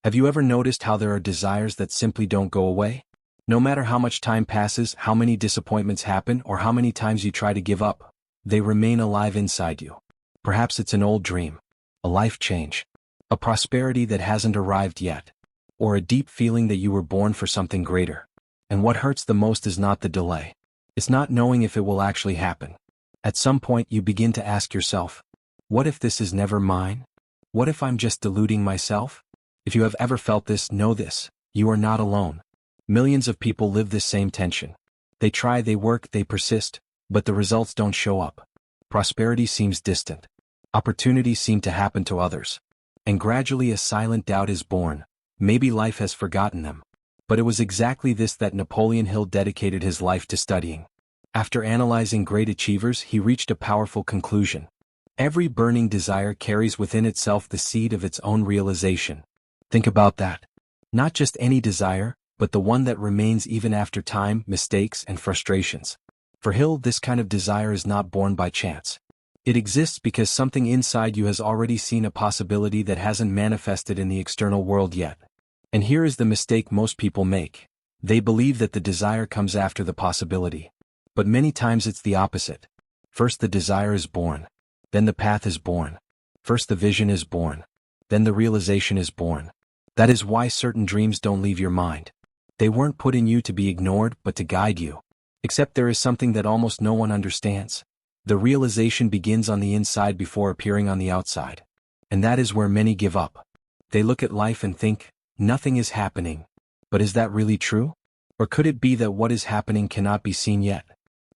Have you ever noticed how there are desires that simply don't go away? No matter how much time passes, how many disappointments happen, or how many times you try to give up, they remain alive inside you. Perhaps it's an old dream, a life change, a prosperity that hasn't arrived yet, or a deep feeling that you were born for something greater. And what hurts the most is not the delay. It's not knowing if it will actually happen. At some point you begin to ask yourself, what if this is never mine? What if I'm just deluding myself? If you have ever felt this, know this, you are not alone. Millions of people live this same tension. They try, they work, they persist, but the results don't show up. Prosperity seems distant. Opportunities seem to happen to others. And gradually a silent doubt is born. Maybe life has forgotten them. But it was exactly this that Napoleon Hill dedicated his life to studying. After analyzing great achievers, he reached a powerful conclusion. Every burning desire carries within itself the seed of its own realization. Think about that. Not just any desire, but the one that remains even after time, mistakes, and frustrations. For Hill, this kind of desire is not born by chance. It exists because something inside you has already seen a possibility that hasn't manifested in the external world yet. And here is the mistake most people make. They believe that the desire comes after the possibility. But many times it's the opposite. First the desire is born. Then the path is born. First the vision is born. Then the realization is born. That is why certain dreams don't leave your mind. They weren't put in you to be ignored, but to guide you. Except there is something that almost no one understands. The realization begins on the inside before appearing on the outside. And that is where many give up. They look at life and think, nothing is happening. But is that really true? Or could it be that what is happening cannot be seen yet?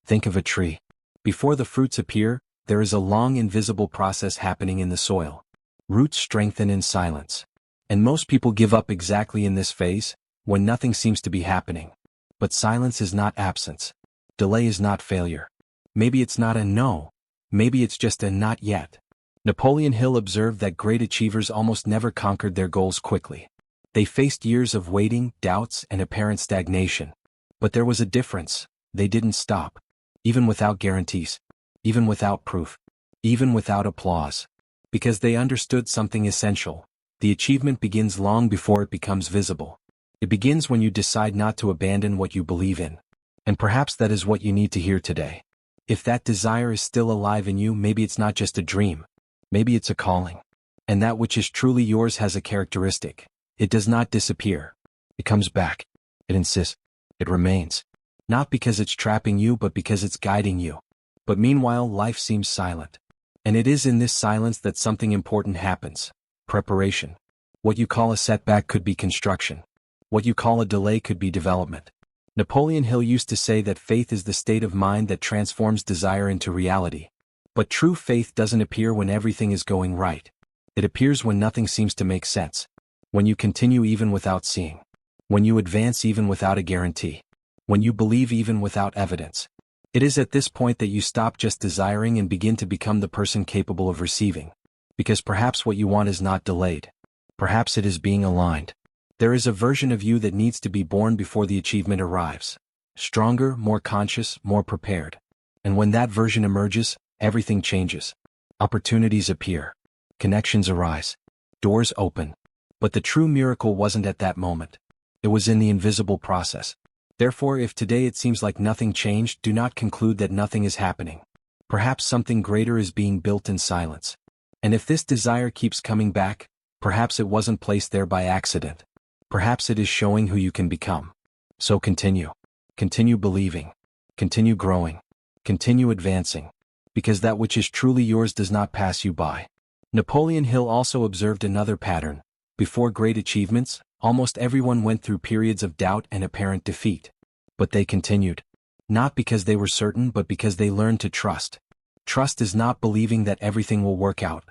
Think of a tree. Before the fruits appear, there is a long invisible process happening in the soil. Roots strengthen in silence. And most people give up exactly in this phase, when nothing seems to be happening. But silence is not absence. Delay is not failure. Maybe it's not a no. Maybe it's just a not yet. Napoleon Hill observed that great achievers almost never conquered their goals quickly. They faced years of waiting, doubts, and apparent stagnation. But there was a difference. They didn't stop. Even without guarantees. Even without proof. Even without applause. Because they understood something essential. The achievement begins long before it becomes visible. It begins when you decide not to abandon what you believe in. And perhaps that is what you need to hear today. If that desire is still alive in you, maybe it's not just a dream. Maybe it's a calling. And that which is truly yours has a characteristic. It does not disappear. It comes back. It insists. It remains. Not because it's trapping you, but because it's guiding you. But meanwhile, life seems silent. And it is in this silence that something important happens. Preparation. What you call a setback could be construction. What you call a delay could be development. Napoleon Hill used to say that faith is the state of mind that transforms desire into reality. But true faith doesn't appear when everything is going right. It appears when nothing seems to make sense. When you continue even without seeing. When you advance even without a guarantee. When you believe even without evidence. It is at this point that you stop just desiring and begin to become the person capable of receiving. Because perhaps what you want is not delayed. Perhaps it is being aligned. There is a version of you that needs to be born before the achievement arrives. Stronger, more conscious, more prepared. And when that version emerges, everything changes. Opportunities appear. Connections arise. Doors open. But the true miracle wasn't at that moment. It was in the invisible process. Therefore, if today it seems like nothing changed, do not conclude that nothing is happening. Perhaps something greater is being built in silence. And if this desire keeps coming back, perhaps it wasn't placed there by accident. Perhaps it is showing who you can become. So continue. Continue believing. Continue growing. Continue advancing. Because that which is truly yours does not pass you by. Napoleon Hill also observed another pattern. Before great achievements, almost everyone went through periods of doubt and apparent defeat. But they continued. Not because they were certain, but because they learned to trust. Trust is not believing that everything will work out.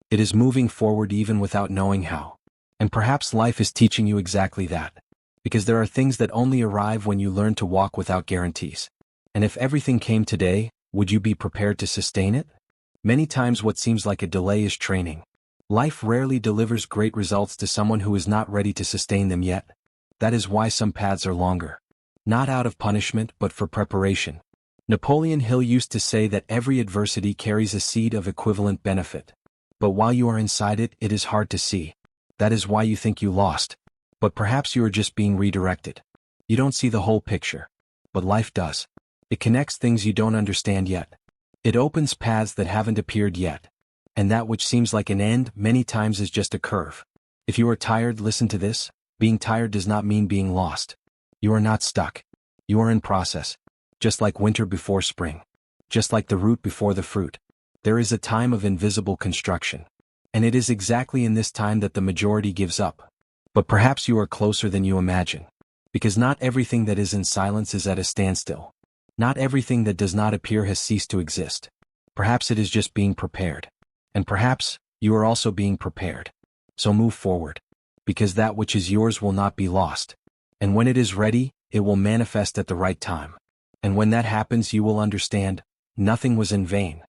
It is moving forward even without knowing how. And perhaps life is teaching you exactly that. Because there are things that only arrive when you learn to walk without guarantees. And if everything came today, would you be prepared to sustain it? Many times what seems like a delay is training. Life rarely delivers great results to someone who is not ready to sustain them yet. That is why some paths are longer. Not out of punishment, but for preparation. Napoleon Hill used to say that every adversity carries a seed of equivalent benefit. But while you are inside it, it is hard to see. That is why you think you lost. But perhaps you are just being redirected. You don't see the whole picture. But life does. It connects things you don't understand yet. It opens paths that haven't appeared yet. And that which seems like an end many times is just a curve. If you are tired, listen to this. Being tired does not mean being lost. You are not stuck. You are in process. Just like winter before spring. Just like the root before the fruit. There is a time of invisible construction. And it is exactly in this time that the majority gives up. But perhaps you are closer than you imagine. Because not everything that is in silence is at a standstill. Not everything that does not appear has ceased to exist. Perhaps it is just being prepared. And perhaps you are also being prepared. So move forward. Because that which is yours will not be lost. And when it is ready, it will manifest at the right time. And when that happens, you will understand, nothing was in vain.